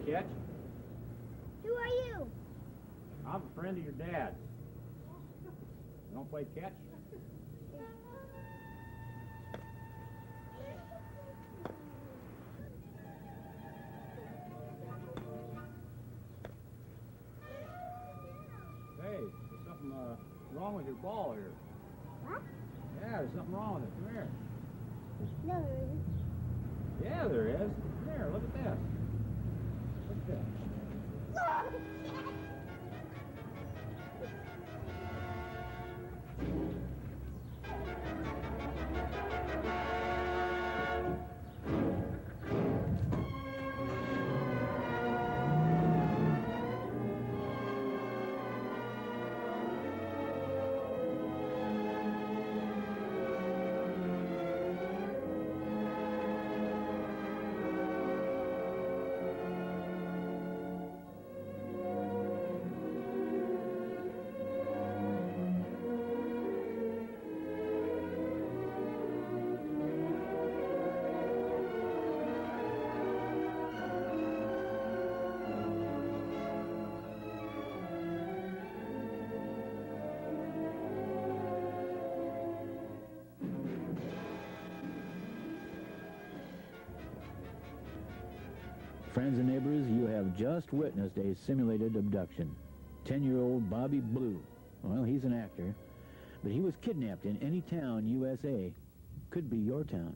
catch? Who are you? I'm a friend of your dad's. You don't play catch? Hey, there's something wrong with your ball here. What? Yeah, there's something wrong with it. Come here. No, there isn't. Yeah, there is. Come here, look at this. Look at this. Friends and neighbors, you have just witnessed a simulated abduction. 10-year-old Bobby Blue. Well, he's an actor, but he was kidnapped in any town, USA. Could be your town.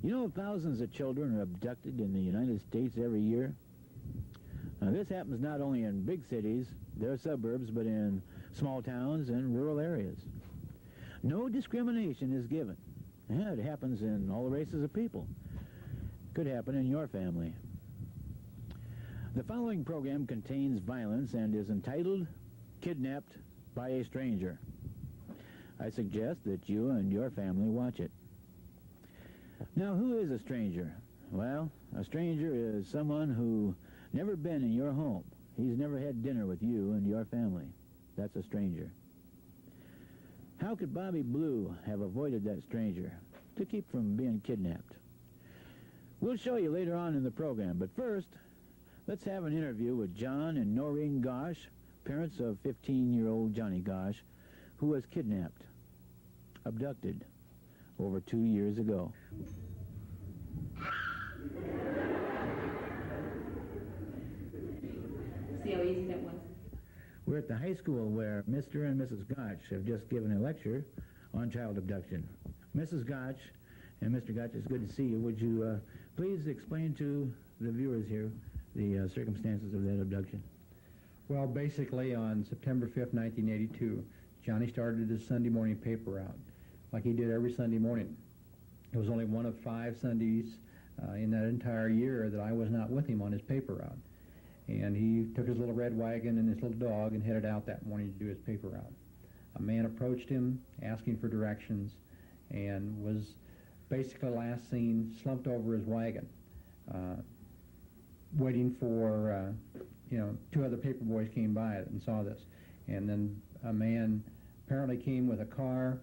You know, thousands of children are abducted in the United States every year. Now, this happens not only in big cities, their suburbs, but in small towns and rural areas. No discrimination is given. Yeah, it happens in all races of people. Could happen in your family. The following program contains violence and is entitled Kidnapped by a Stranger. I suggest that you and your family watch it. Now, who is a stranger? Well, a stranger is someone who never been in your home. He's never had dinner with you and your family. That's a stranger. How could Bobby Blue have avoided that stranger to keep from being kidnapped? We'll show you later on in the program, but first, let's have an interview with John and Noreen Gosch, parents of 15-year-old Johnny Gosch, who was kidnapped, abducted, over 2 years ago. See how easy that was? We're at the high school where Mr. and Mrs. Gosch have just given a lecture on child abduction. Mrs. Gosch and Mr. Gosch, it's good to see you. Would you please explain to the viewers here the circumstances of that abduction? Well, basically, on September 5th, 1982, Johnny started his Sunday morning paper route, like he did every Sunday morning. It was only one of 5 Sundays in that entire year that I was not with him on his paper route. And he took his little red wagon and his little dog and headed out that morning to do his paper route. A man approached him, asking for directions, and was basically last seen slumped over his wagon, waiting for, 2 other paper boys came by it and saw this. And then a man apparently came with a car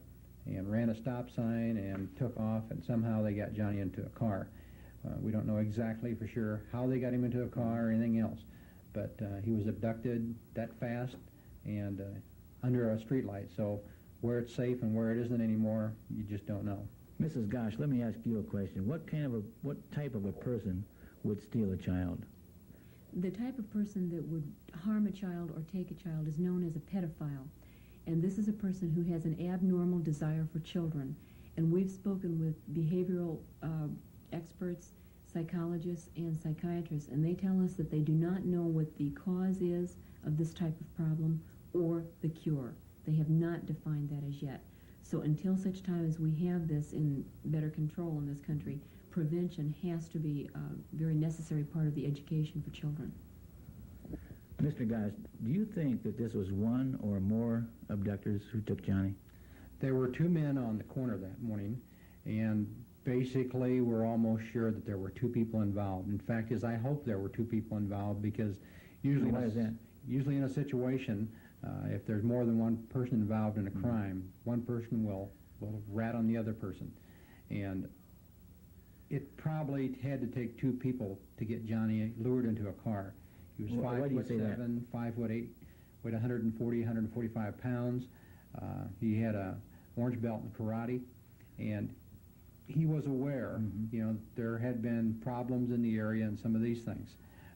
and ran a stop sign and took off, and somehow they got Johnny into a car. We don't know exactly for sure how they got him into a car or anything else, but he was abducted that fast and under a street light. So where it's safe and where it isn't anymore, you just don't know. Mrs. Gosch, let me ask you a question. What type of a person would steal a child? The type of person that would harm a child or take a child is known as a pedophile. And this is a person who has an abnormal desire for children. And we've spoken with behavioral experts, psychologists, and psychiatrists, and they tell us that they do not know what the cause is of this type of problem or the cure. They have not defined that as yet. So until such time as we have this in better control in this country, prevention has to be a very necessary part of the education for children. Mr. Gosch, do you think that this was one or more abductors who took Johnny? There were 2 men on the corner that morning, and basically we're almost sure that there were 2 people involved. In fact, I hope there were 2 people involved, because usually, why is that? Usually in a situation, if there's more than one person involved in a crime, one person will rat on the other person. And It probably had to take two people to get Johnny lured into a car. He was Why do you say that? 5'7", 5'8", weighed 140, 145 pounds. He had a orange belt in karate, and he was aware, you know, there had been problems in the area and some of these things.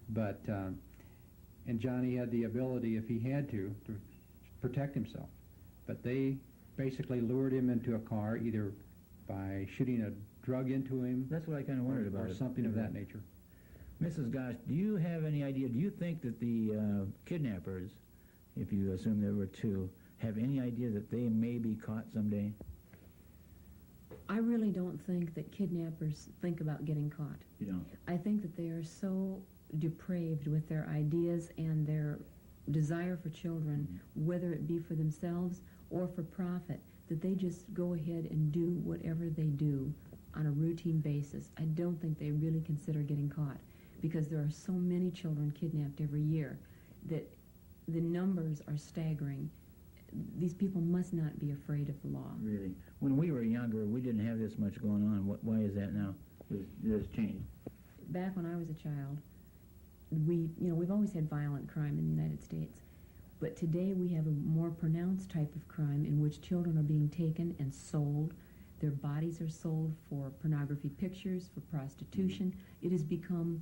But, and Johnny had the ability, if he had to protect himself. But they basically lured him into a car, either by shooting a drug into him. That's what I kind of wondered about. Or something of that nature. Mrs. Gosch, do you have any idea, do you think that the kidnappers, if you assume there were two, have any idea that they may be caught someday? I really don't think that kidnappers think about getting caught. You don't? I think that they are so depraved with their ideas and their desire for children, whether it be for themselves or for profit, that they just go ahead and do whatever they do on a routine basis. I don't think they really consider getting caught, because there are so many children kidnapped every year that the numbers are staggering. These people must not be afraid of the law. Really? When we were younger, we didn't have this much going on. Why is that now? It's changed. Back when I was a child, we've always had violent crime in the United States. But today we have a more pronounced type of crime in which children are being taken and sold. Their bodies are sold for pornography pictures, for prostitution. It has become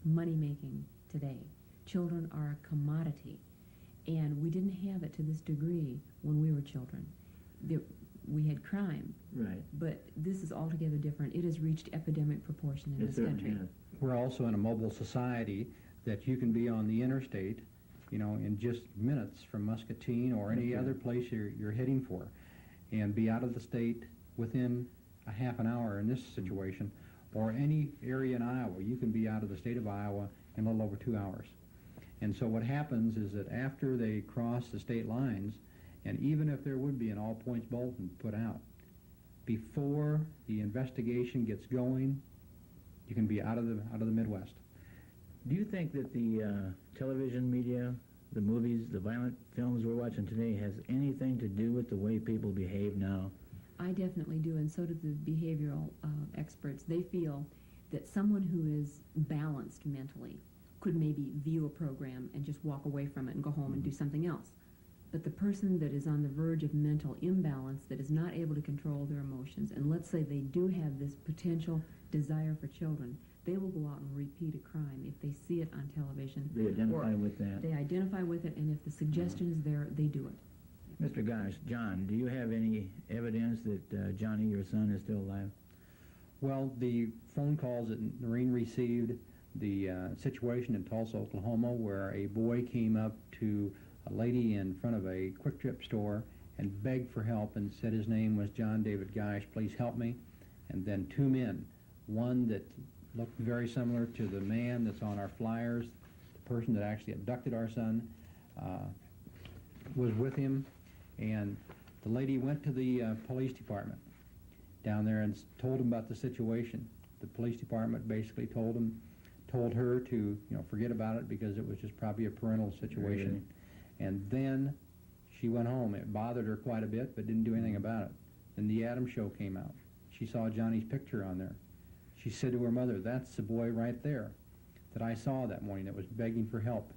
money-making today. Children are a commodity. And we didn't have it to this degree when we were children. We had crime. Right. But this is altogether different. It has reached epidemic proportion in this country. Has. We're also in a mobile society that you can be on the interstate, you know, in just minutes from Muscatine or any other place you're heading for, and be out of the state within a half an hour in this situation, or any area in Iowa. You can be out of the state of Iowa in a little over 2 hours. And so what happens is that after they cross the state lines, and even if there would be an all-points bulletin put out, before the investigation gets going, you can be out of the Midwest. Do you think that the television media, the movies, the violent films we're watching today has anything to do with the way people behave now? I definitely do, and so do the behavioral experts. They feel that someone who is balanced mentally could maybe view a program and just walk away from it and go home and do something else. But the person that is on the verge of mental imbalance, that is not able to control their emotions, and let's say they do have this potential desire for children, they will go out and repeat a crime if they see it on television. They identify with that. They identify with it, and if the suggestion is there, they do it. Mr. Gosch, John, do you have any evidence that Johnny, your son, is still alive? Well, the phone calls that Noreen received, the situation in Tulsa, Oklahoma, where a boy came up to a lady in front of a Quick Trip store and begged for help and said his name was John David Gosch, please help me. And then two men, one that looked very similar to the man that's on our flyers, the person that actually abducted our son, was with him. And the lady went to the police department down there and told him about the situation. The police department basically told her to, you know, forget about it because it was just probably a parental situation. Really? And then she went home. It bothered her quite a bit, but didn't do anything about it. Then the Adams Show came out. She saw Johnny's picture on there. She said to her mother, that's the boy right there that I saw that morning that was begging for help.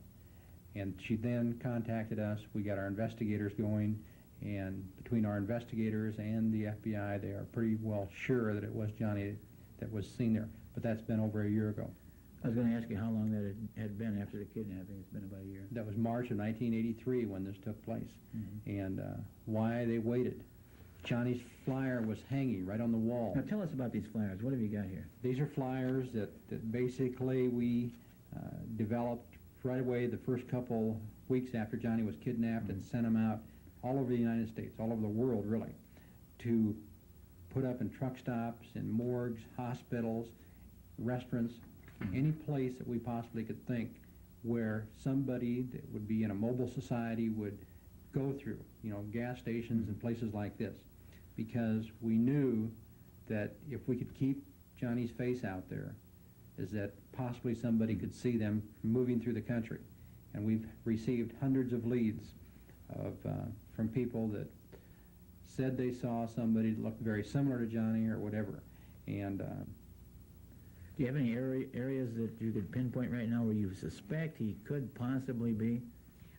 And she then contacted us. We got our investigators going, and between our investigators and the FBI, they are pretty well sure that it was Johnny that was seen there. But that's been over a year ago. I was going to ask you how long that had been after the kidnapping. It's been about a year. That was March of 1983 when this took place. And why they waited. Johnny's flyer was hanging right on the wall. Now tell us about these flyers. What have you got here? These are flyers that basically we developed right away the first couple weeks after Johnny was kidnapped and sent them out all over the United States, all over the world really, to put up in truck stops, in morgues, hospitals, restaurants, any place that we possibly could think where somebody that would be in a mobile society would go through, you know, gas stations and places like this, because we knew that if we could keep Johnny's face out there, is that possibly somebody could see them moving through the country. And we've received hundreds of leads from people that said they saw somebody that looked very similar to Johnny or whatever. And Do you have any areas that you could pinpoint right now where you suspect he could possibly be?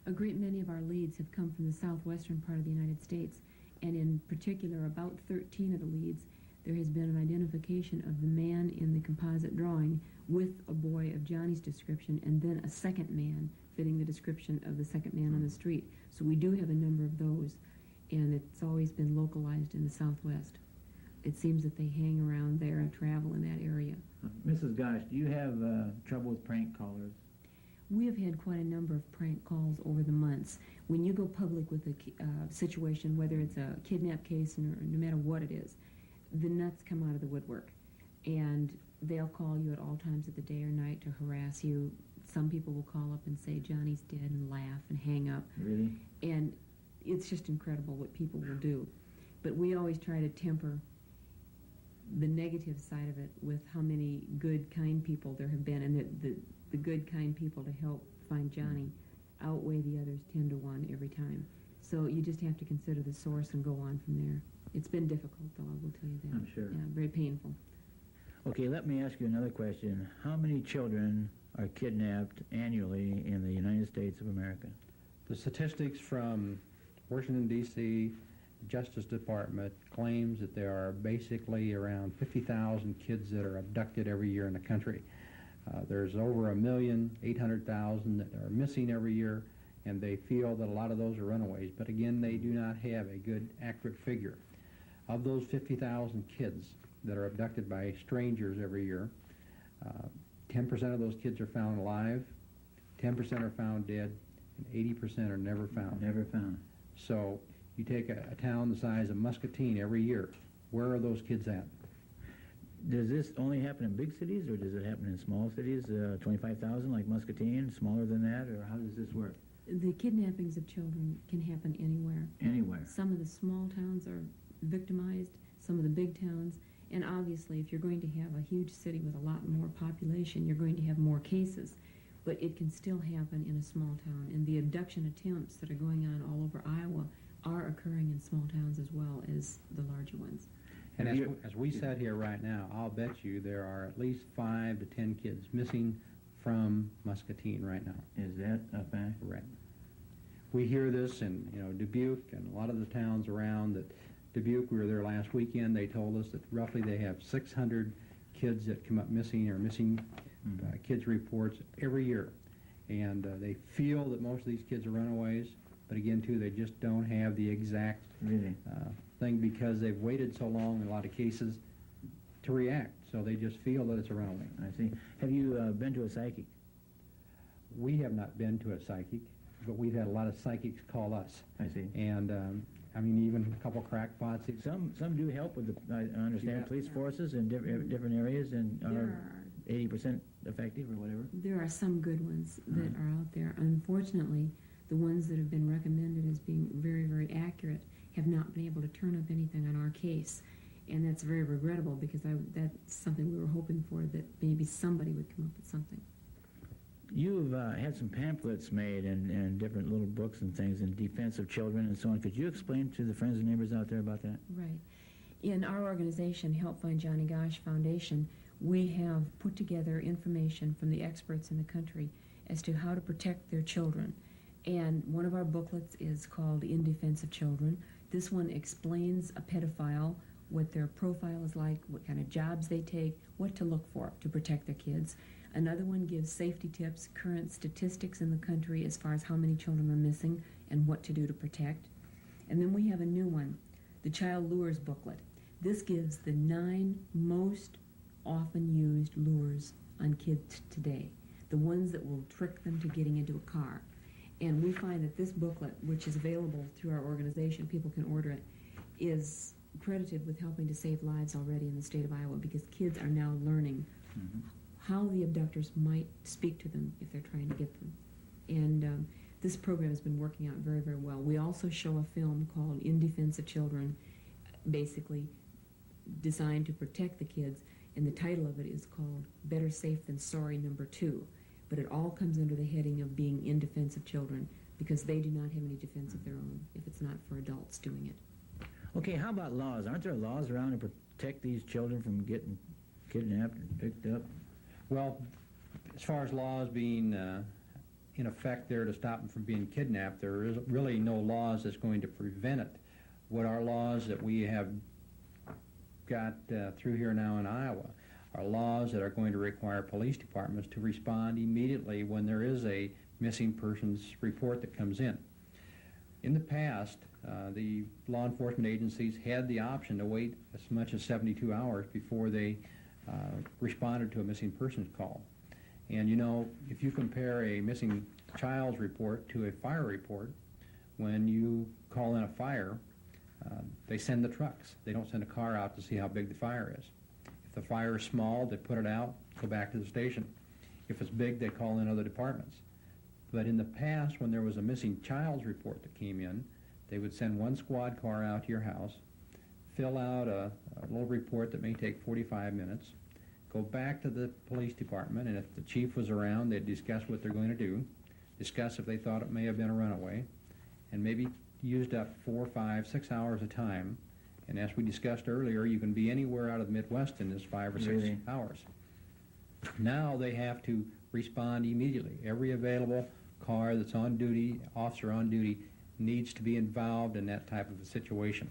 A great many of our leads have come from the southwestern part of the United States, and in particular, about 13 of the leads, there has been an identification of the man in the composite drawing with a boy of Johnny's description, and then a second man fitting the description of the second man on the street. So we do have a number of those, and it's always been localized in the Southwest. It seems that they hang around there and travel in that area. Mrs. Gosch, do you have trouble with prank callers? We have had quite a number of prank calls over the months. When you go public with a situation, whether it's a kidnap case or no matter what it is, the nuts come out of the woodwork. And they'll call you at all times of the day or night to harass you. Some people will call up and say, Johnny's dead, and laugh and hang up. Really? And it's just incredible what people will do. But we always try to temper the negative side of it with how many good, kind people there have been, and the good, kind people to help find Johnny outweigh the others 10 to 1 every time. So you just have to consider the source and go on from there. It's been difficult, though, I will tell you that. I'm sure. Yeah, very painful. Okay, let me ask you another question. How many children are kidnapped annually in the United States of America? The statistics from Washington, D.C., Justice Department claims that there are basically around 50,000 kids that are abducted every year in the country. There's over 1,800,000 that are missing every year, and they feel that a lot of those are runaways. But again, they do not have a good, accurate figure. Of those 50,000 kids that are abducted by strangers every year, 10% of those kids are found alive, 10% are found dead, and 80% are never found. Never found. So you take a town the size of Muscatine every year, where are those kids at? Does this only happen in big cities, or does it happen in small cities, 25,000 like Muscatine, smaller than that, or how does this work? The kidnappings of children can happen anywhere. Anywhere. Some of the small towns are victimized, some of the big towns, and obviously if you're going to have a huge city with a lot more population, you're going to have more cases. But it can still happen in a small town, and the abduction attempts that are going on all over Iowa are occurring in small towns as well as the larger ones. And as we sat here right now, I'll bet you there are at least 5 to 10 kids missing from Muscatine right now. Is that a fact? Right. We hear this in Dubuque and a lot of the towns around. That Dubuque, we were there last weekend, they told us that roughly they have 600 kids that come up missing or missing kids reports every year. And they feel that most of these kids are runaways, but again, too, they just don't have the exact thing because they've waited so long in a lot of cases to react. So they just feel that it's a runaway. I see. Have you been to a psychic? We have not been to a psychic, but we've had a lot of psychics call us. I see. And I mean, even a couple crackpots. Some do help with the, I understand, police forces in different areas, and are 80% effective or whatever. There are some good ones that are out there. Unfortunately, the ones that have been recommended as being very, very accurate have not been able to turn up anything on our case. And that's very regrettable because that's something we were hoping for, that maybe somebody would come up with something. You've had some pamphlets made and different little books and things in defense of children and so on. Could you explain to the friends and neighbors out there about that? Right. In our organization, Help Find Johnny Gosch Foundation, we have put together information from the experts in the country as to how to protect their children. And one of our booklets is called In Defense of Children. This one explains a pedophile, what their profile is like, what kind of jobs they take, what to look for to protect their kids. Another one gives safety tips, current statistics in the country as far as how many children are missing and what to do to protect. And then we have a new one, the Child Lures booklet. This gives the 9 most often used lures on kids today, the ones that will trick them to getting into a car. And we find that this booklet, which is available through our organization, people can order it, is credited with helping to save lives already in the state of Iowa, because kids are now learning how the abductors might speak to them if they're trying to get them. And this program has been working out very, very well. We also show a film called In Defense of Children, basically designed to protect the kids, and the title of it is called Better Safe Than Sorry Number 2. But it all comes under the heading of being in defense of children, because they do not have any defense of their own if it's not for adults doing it. Okay, how about laws? Aren't there laws around to protect these children from getting kidnapped and picked up? Well, as far as laws being in effect there to stop them from being kidnapped, there is really no laws that's going to prevent it. What our laws that we have got through here now in Iowa are laws that are going to require police departments to respond immediately when there is a missing persons report that comes in. In the past, the law enforcement agencies had the option to wait as much as 72 hours before they responded to a missing persons call. And you know, if you compare a missing child's report to a fire report, when you call in a fire, they send the trucks. They don't send a car out to see how big the fire is. If the fire is small, they put it out, go back to the station. If it's big, they call in other departments. But in the past, when there was a missing child's report that came in, they would send one squad car out to your house, fill out a little report that may take 45 minutes, go back to the police department, and if the chief was around, they'd discuss what they're going to do, discuss if they thought it may have been a runaway, and maybe used up 4, 5, 6 hours of time. And as we discussed earlier, you can be anywhere out of the Midwest in this 5 or 6 Really? hours. Now they have to respond immediately. Every available car that's on duty, officer on duty, needs to be involved in that type of a situation.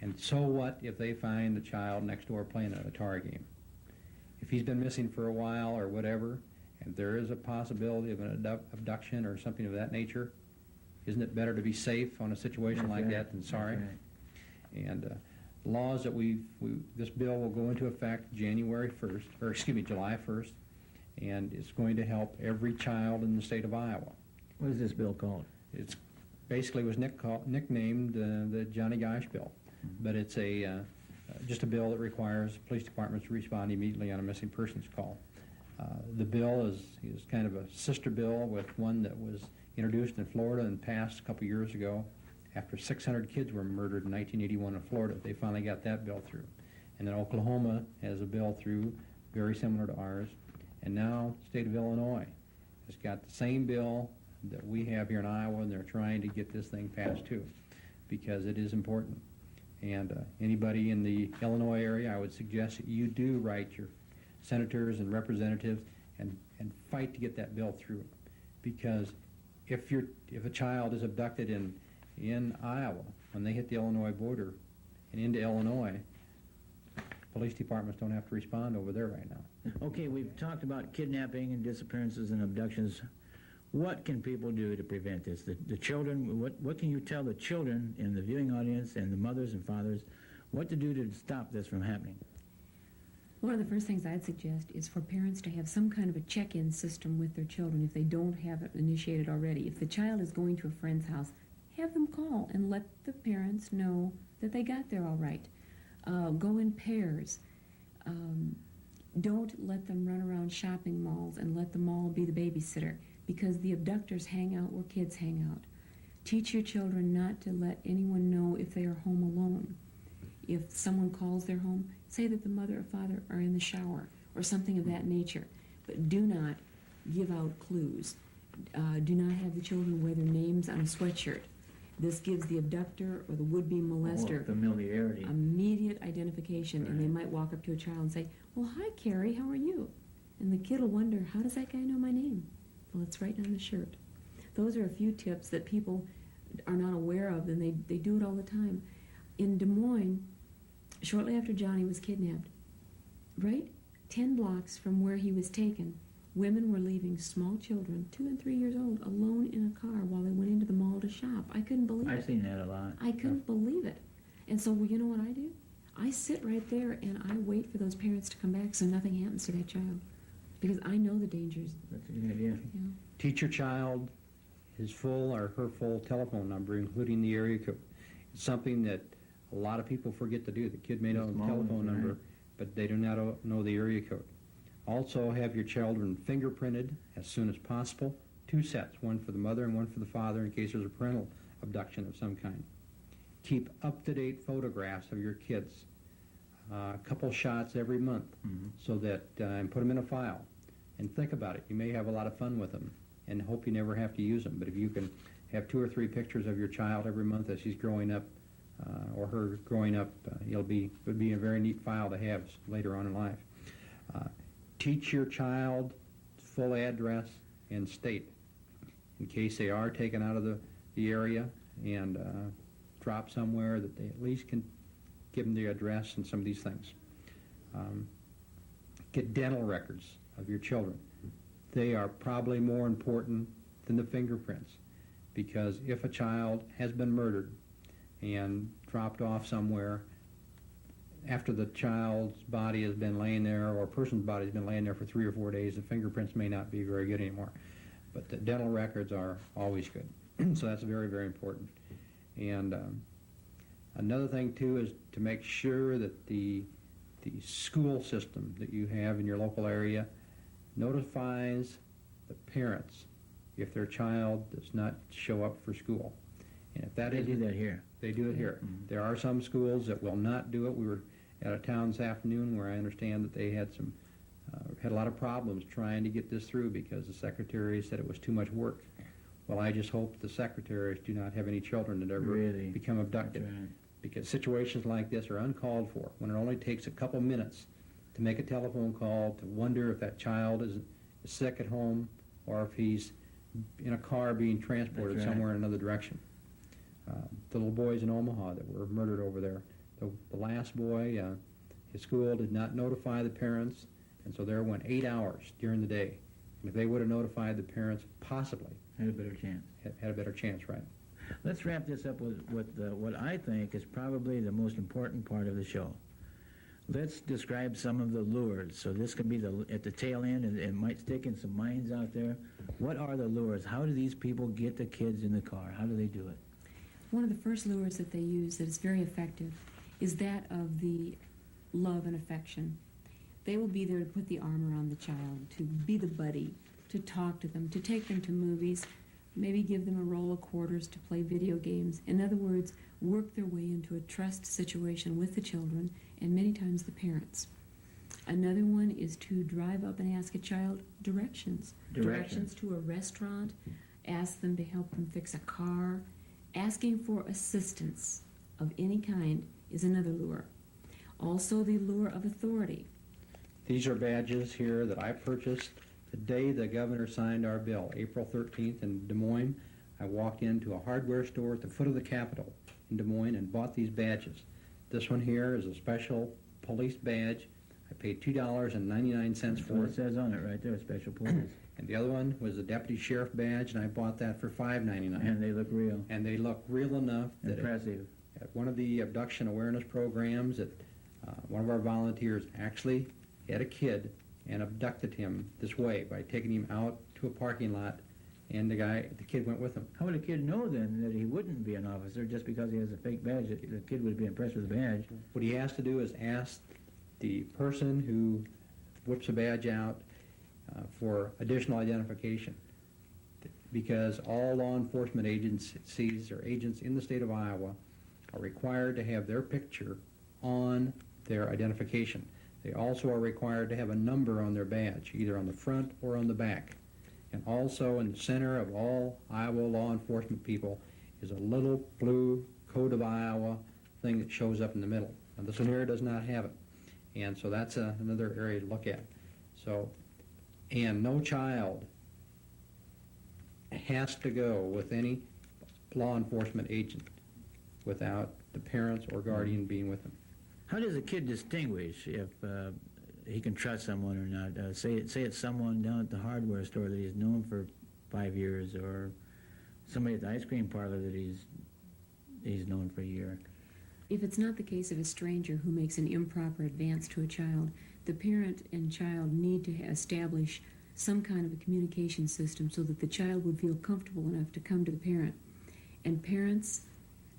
And so what if they find the child next door playing an Atari game? If he's been missing for a while or whatever, and there is a possibility of an abduction or something of that nature, isn't it better to be safe on a situation That's like right. that than sorry? That's right. And laws that this bill will go into effect July 1st, and it's going to help every child in the state of Iowa. What is this bill called? It's basically was nicknamed the Johnny Gosch bill, but it's just a bill that requires police departments to respond immediately on a missing persons call. The bill is kind of a sister bill with one that was introduced in Florida and passed a couple years ago. After 600 kids were murdered in 1981 in Florida, they finally got that bill through. And then Oklahoma has a bill through very similar to ours. And now the state of Illinois has got the same bill that we have here in Iowa, and they're trying to get this thing passed too, because it is important. And anybody in the Illinois area, I would suggest that you do write your senators and representatives and fight to get that bill through. Because if a child is abducted in Iowa, when they hit the Illinois border and into Illinois, police departments don't have to respond over there right now. Okay, we've talked about kidnapping and disappearances and abductions. What can people do to prevent this? The children, what can you tell the children in the viewing audience and the mothers and fathers what to do to stop this from happening? One of the first things I'd suggest is for parents to have some kind of a check-in system with their children if they don't have it initiated already. If the child is going to a friend's house, have them call and let the parents know that they got there all right. Go in pairs. Don't let them run around shopping malls and let the mall be the babysitter, because the abductors hang out where kids hang out. Teach your children not to let anyone know if they are home alone. If someone calls their home, say that the mother or father are in the shower or something of that nature. But do not give out clues. Do not have the children wear their names on a sweatshirt. This gives the abductor or the would-be molester Familiarity. immediate identification, and they might walk up to a child and say, "Well, hi, Carrie, how are you?" And the kid will wonder, how does that guy know my name? Well, it's right on the shirt. Those are a few tips that people are not aware of, and they do it all the time. In Des Moines, shortly after Johnny was kidnapped, right 10 blocks from where he was taken, women were leaving small children, 2 and 3 years old, alone in a car while they went into the mall to shop. I couldn't believe it. I've seen that a lot. I couldn't believe it. And so, well, you know what I do? I sit right there and I wait for those parents to come back so nothing happens to that child. Because I know the dangers. That's a good idea. You know. Teach your child his full or her full telephone number, including the area code. It's something that a lot of people forget to do. The kid may know the Small telephone ones, number, right. but they do not know the area code. Also, have your children fingerprinted as soon as possible. 2 sets, one for the mother and one for the father in case there's a parental abduction of some kind. Keep up-to-date photographs of your kids. A couple shots every month, so that and put them in a file. And think about it. You may have a lot of fun with them and hope you never have to use them. But if you can have 2 or 3 pictures of your child every month as she's growing up, or her growing up, would be a very neat file to have later on in life. teach your child full address and state in case they are taken out of the area and dropped somewhere, that they at least can give them the address and some of these things. Get dental records of your children. They are probably more important than the fingerprints, because if a child has been murdered and dropped off somewhere, after the child's body has been laying there, or a person's body has been laying there for 3 or 4 days, the fingerprints may not be very good anymore. But the dental records are always good. So that's very, very important. And another thing, too, is to make sure that the school system that you have in your local area notifies the parents if their child does not show up for school. And if that They do that here. They do it here. Mm-hmm. There are some schools that will not do it. We were at a town this afternoon where I understand that they had had a lot of problems trying to get this through because the secretary said it was too much work. Well, I just hope the secretaries do not have any children that ever Really? become abducted. That's right. Because situations like this are uncalled for, when it only takes a couple minutes to make a telephone call to wonder if that child is sick at home or if he's in a car being transported That's right. somewhere in another direction. The little boys in Omaha that were murdered over there, the last boy, his school did not notify the parents, and so there went 8 hours during the day. And if they would have notified the parents, possibly Had a better chance. had a better chance, right? Let's wrap this up with what I think is probably the most important part of the show. Let's describe some of the lures. So this can be at the tail end, and it might stick in some minds out there. What are the lures? How do these people get the kids in the car? How do they do it? One of the first lures that they use that is very effective is that of the love and affection. They will be there to put the arm around the child, to be the buddy, to talk to them, to take them to movies, maybe give them a roll of quarters to play video games. In other words, work their way into a trust situation with the children and many times the parents. Another one is to drive up and ask a child directions. Directions to a restaurant, ask them to help them fix a car. Asking for assistance of any kind is another lure. Also the lure of authority. These are badges here that I purchased the day the governor signed our bill, April 13th in Des Moines. I walked into a hardware store at the foot of the Capitol in Des Moines and bought these badges. This one here is a special police badge. I paid $2.99 for It says on it right there, special police. And the other one was a deputy sheriff badge, and I bought that for $5.99. And they look real. And they look real enough that Impressive. at one of the abduction awareness programs, that one of our volunteers actually had a kid and abducted him this way by taking him out to a parking lot, and the kid went with him. How would a kid know then that he wouldn't be an officer just because he has a fake badge? The kid would be impressed with the badge. What he has to do is ask the person who whips a badge out for additional identification, because all law enforcement agencies or agents in the state of Iowa are required to have their picture on their identification. They also are required to have a number on their badge, either on the front or on the back. And also in the center of all Iowa law enforcement people is a little blue Code of Iowa thing that shows up in the middle. Now this one here does not have it. And so that's another area to look at. So, and no child has to go with any law enforcement agent without the parents or guardian being with them. How does a kid distinguish if he can trust someone or not? Say it's someone down at the hardware store that he's known for 5 years, or somebody at the ice cream parlor that he's known for a year. If it's not the case of a stranger who makes an improper advance to a child, the parent and child need to establish some kind of a communication system so that the child would feel comfortable enough to come to the parent. And parents,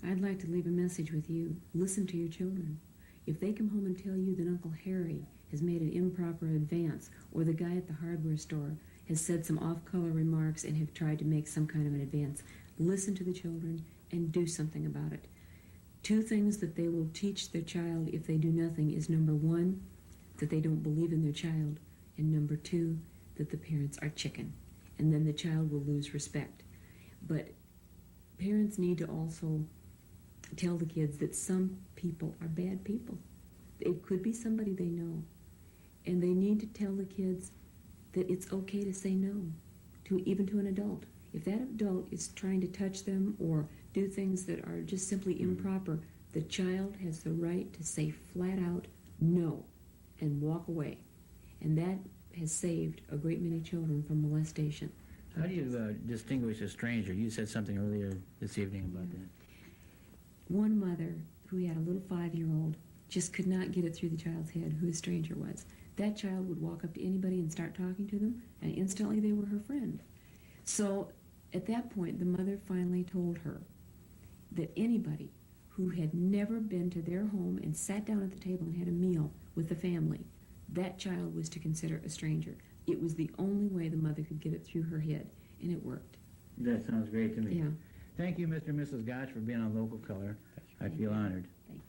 I'd like to leave a message with you. Listen to your children. If they come home and tell you that Uncle Harry has made an improper advance, or the guy at the hardware store has said some off-color remarks and have tried to make some kind of an advance, listen to the children and do something about it. 2 things that they will teach their child if they do nothing is, number 1, that they don't believe in their child, and number 2, that the parents are chicken. And then the child will lose respect. But parents need to also tell the kids that some people are bad people. It could be somebody they know. And they need to tell the kids that it's okay to say no, even to an adult. If that adult is trying to touch them or do things that are just simply improper, the child has the right to say flat out no and walk away. And that has saved a great many children from molestation. How do you distinguish a stranger? You said something earlier this evening about that. One mother who had a little 5-year-old just could not get it through the child's head who a stranger was. That child would walk up to anybody and start talking to them, and instantly they were her friend. So at that point, the mother finally told her that anybody who had never been to their home and sat down at the table and had a meal with the family, that child was to consider a stranger. It was the only way the mother could get it through her head, and it worked. That sounds great to me. Yeah. Thank you, Mr. and Mrs. Gosch, for being on Local Color. I feel honored. Thanks.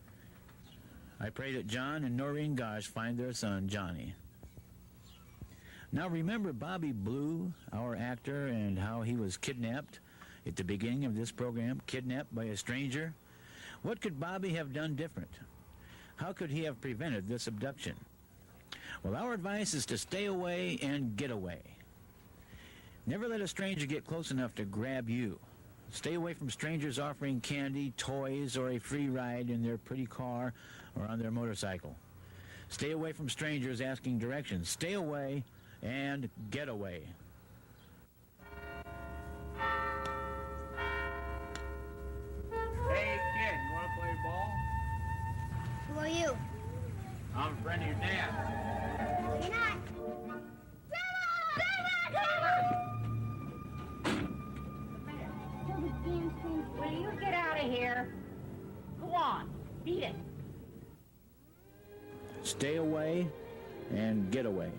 I pray that John and Noreen Gosch find their son, Johnny. Now remember Bobby Blue, our actor, and how he was kidnapped at the beginning of this program, kidnapped by a stranger? What could Bobby have done different? How could he have prevented this abduction? Well, our advice is to stay away and get away. Never let a stranger get close enough to grab you. Stay away from strangers offering candy, toys, or a free ride in their pretty car or on their motorcycle. Stay away from strangers asking directions. Stay away and get away. Hey, kid, you want to play ball? Who are you? I'm a friend of your dad. No, you're not. Will you get out of here? Go on, beat it. Stay away and get away.